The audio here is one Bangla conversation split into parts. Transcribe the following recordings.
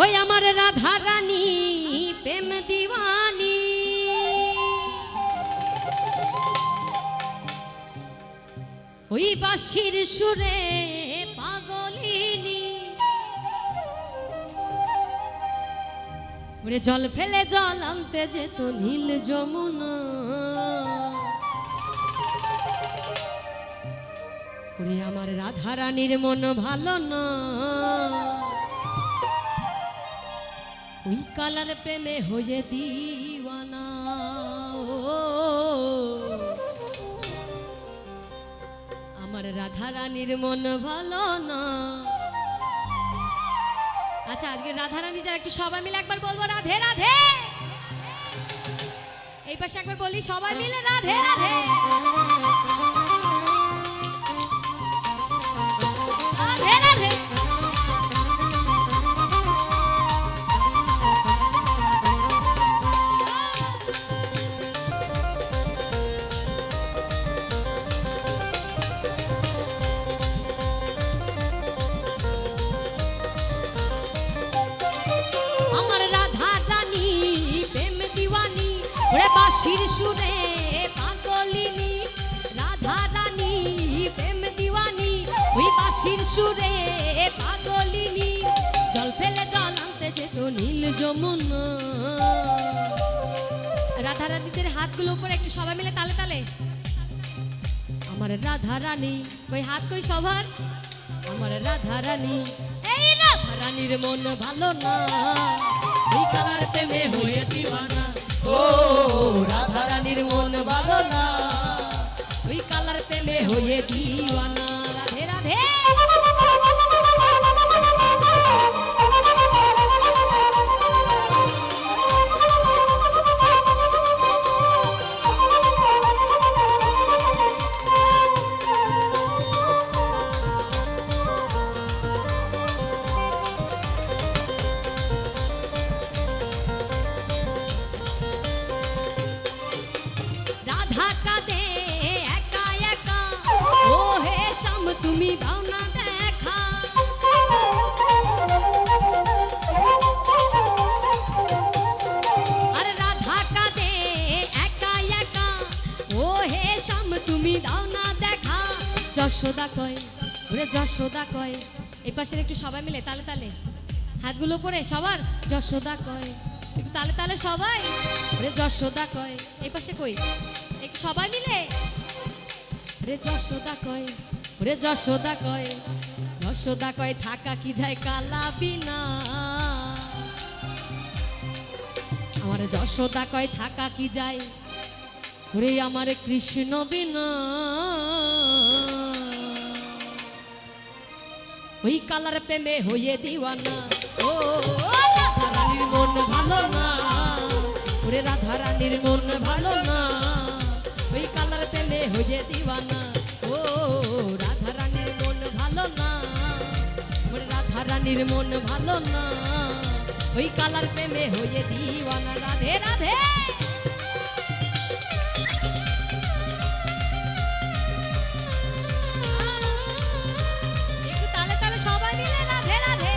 ওই আমার রাধা রানী প্রেম দিওয়ানি, ওই বাঁশির সুরে পাগলিনী, ওরে জল ফেলে জল আনতে যেত নীল যমুনা, ওরে আমার রাধা রানীর মন ভালো না, ওই কালার প্রেমে হয়ে দিওয়ানা। আমার রাধা রানীর মন ভালো না। আচ্ছা, আজকে রাধা রানী যারা একটু সবাই মিলে একবার বলবো রাধে রাধে। এই পাশে একবার বলি সবাই মিলে রাধে রাধে। রাধে রাধে। আমার রাধা রানী প্রেম দিওয়ানি, ওরে বাঁশির সুরে পাগলিনী, রাধা রানী প্রেম দিওয়ানি, ওই বাঁশির সুরে পাগলিনী, জল ফেলে জল আনতে যেত নীল যমুনা। রাধা রানীদের হাতগুলো উপরে একটু সবাই মিলে তালে তালে। আমার রাধা রানী কই হাত কই সবার। আমার রাধা রানী, এই রাধা রানীর মন ভালো না, এই কালার প্রেমে হয়ে দিওয়ানা। ও রাধা রানীর মন ভালো না, ওই কালার প্রেমে হয়ে দিওয়ানা। রাধে রাধে। রাধা কাঁদে একা একা, ও হে শ্যাম তুমি দাও না দেখা। আরে রাধা কাঁদে একা একা, ও হে শ্যাম তুমি দাও না দেখা। যশোদা কয়, ওরে যশোদা কয়। এই পাশের একটু সবাই মিলে তালে তালে হাতগুলো করে সবার। যশোদা কয়, একটু তালে তালে সবাই। ওরে যশোদা কয়। এই পাশে কই একটু সবাই মিলে। রে যশোদা কয়, ওরে যশোদা কয়। যশোদা কয় থাকা কি যায় কালা বিনা, আমার যশোদা কয় থাকা কি যায় ওরে আমার কৃষ্ণ বিনা। ওই কালার প্রেমে হয়ে দিওয়ানা। ও রাধা রানীর মন ভালো না, ওরে রাধা রানীর মন ভালো না, ওই কালার প্রেমে হয়ে দিওয়ানা। ও রাধা রানীর মন ভালো না, ওরে রাধা রানীর মন ভালো না, ওই কালার প্রেমে হয়ে দিওয়ানা। রাধে রাধে। একটু তালে তালে সবাই মিলে রাধে রাধে।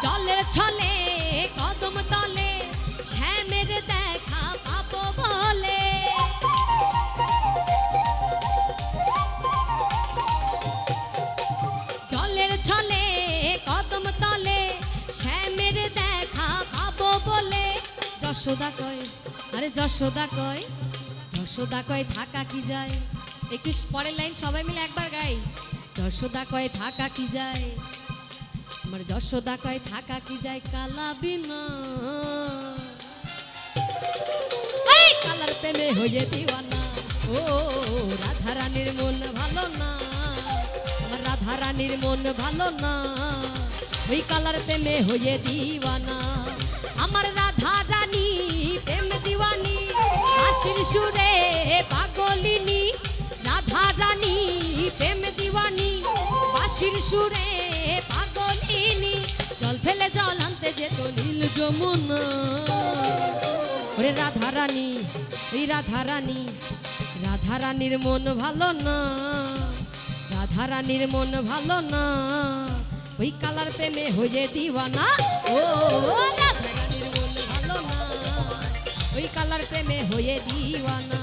জলের ছলে কদম তলে শ্যামের দেখা পাবো বলে। জলের ছলে কদম তলে শ্যামের দেখা পাবো বলে। যশোদা কয়, আরে যশোদা কয়। যশোদা কয় থাকা কি যায়। একটু পরের লাইন সবাই মিলে একবার গাই। যশোদা কয় থাকা কি যায়, আমার যশোদা কয় থাকা কি যায় কালা বিনা। এই কালার প্রেমে হয়ে দিওয়ানা। ও রাধা রানীর মন ভালো না, আমার রাধা রানীর মন ভালো না, ওই কালার প্রেমে হয়ে দিওয়ানা। আমার রাধা রানী প্রেম দিওয়ানি, হাসির সুরে পাগলিনী, সুরে পাগলিনী জল ফেলে জল আনতে যেত নীল যমুনা। ওরে রাধারানী, এই রাধারানী, রাধারানীর মন ভালো না, রাধারানীর মন ভালো না, ওই কালার প্রেমে হয়ে দিওয়ানা। ও রাধারানীর মন ভালো না, ওই কালার প্রেমে হয়ে দিওয়ানা।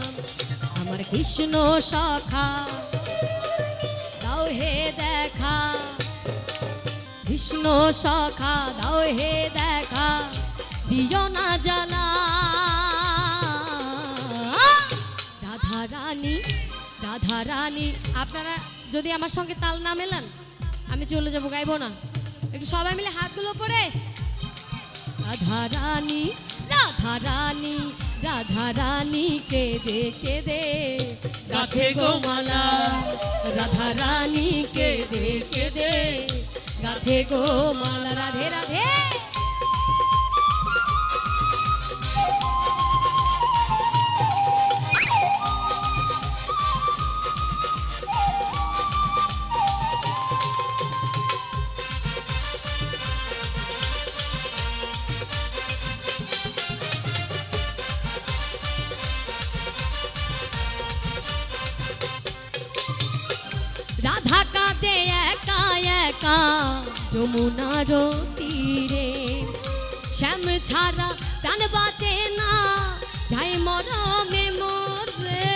আমার কৃষ্ণ সখা দাও হে দেখা, কৃষ্ণ সখা দাও হে দেখা, দিও না জ্বালা। রাধারানী, রাধারানী, আপনারা যদি আমার সঙ্গে তাল না মেলান আমি চলে যাবো, গাইবো না। একটু সবাই মিলে হাতগুলো করে রাধারানী, রাধারানী, রাধারানী কেঁদে কেঁদে গাঁথে গো মালা, রাধারানী কেঁদে কেঁদে গাঁথে গো মালা। রাধে রাধে। রাধা কাঁদে একা একা যমুনার তীরে, শ্যাম ছাড়া প্রাণ বাঁচে না, যায় মরমে মরে।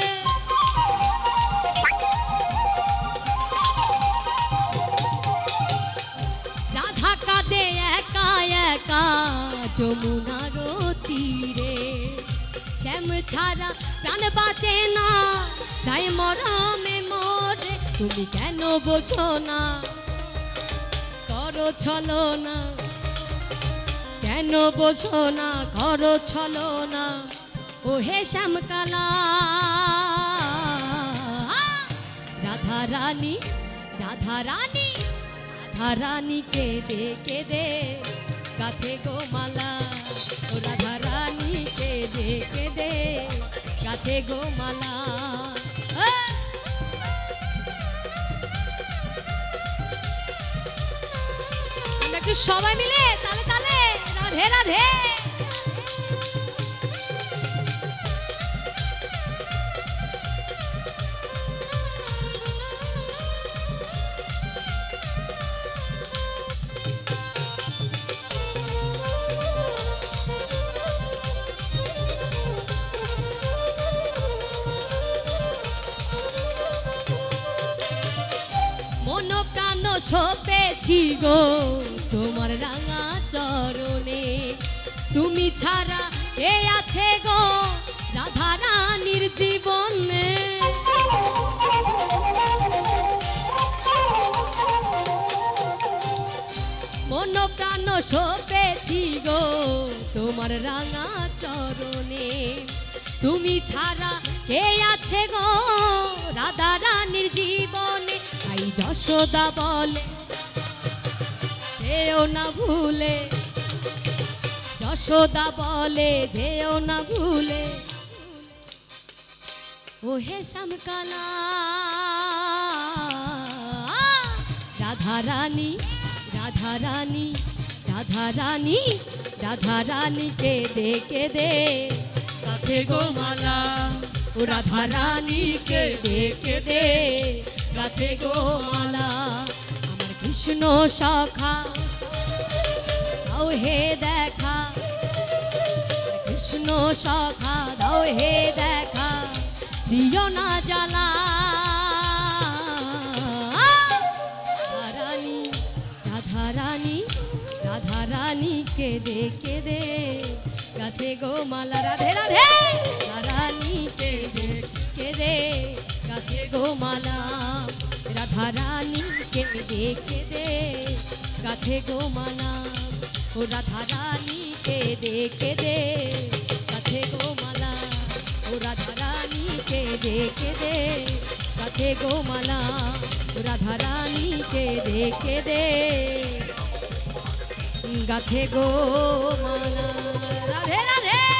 রাধা কাঁদে একা একা যমুনার তীরে, শ্যাম ছাড়া প্রাণ বাঁচে না, যায় মরমে মরে। তুমি কেন বোঝো না, করো ছলো না, কেন বোঝো না, করো ছলো না, ও হে শ্যামকালা। রাধারানী, রাধারানী, রাধারানী কেঁদে কেঁদে গাঁথে গো মালা, ও রাধারানী কেঁদে কেঁদে গাঁথে গো মালা। আমরা একটু সবাই মিলে তালে তালে রাধে রাধে। মন প্রাণ সপেছি গো তোমার রাঙা চরণে, তুমি ছাড়া কে আছে গো রাধারানীর জীবনে। মন প্রাণ সপেছি গো তোমার রাঙা চরণে, তুমি ছাড়া কে আছে গো রাধারানীর জীবনে। তাই যশোদা বলে যেও না ভুলে, যশোদা বলে যেও না ভুলে, ও হে শ্যামকালা। রাধারানী, রাধারানী, রাধারানী, রাধারানী কেঁদে কেঁদে গাঁথে গো মালা, ও রাধারানী কেঁদে কেঁদে গাঁথে গো মালা। আমার কৃষ্ণ সখা দাও হে দেখা, কৃষ্ণ সখা দাও হে দেখা, দিও না জ্বালা। রাধারানী, রাধারানী, রাধারানী কেঁদে কেঁদে গাঁথে গো মালা। রাধে রাধে। রাধারানী কেঁদে কেঁদে গাঁথে গো মালা, রাধারানী কেঁদে কেঁদে গাঁথে গো মালা, ও রাধারানী কেঁদে কেঁদে গাঁথে গো মালা, ও রাধারানী কেঁদে কেঁদে গাঁথে গো মালা, ও রাধারানী কেঁদে কেঁদে গাঁথে গো মালা। রাধে রাধে।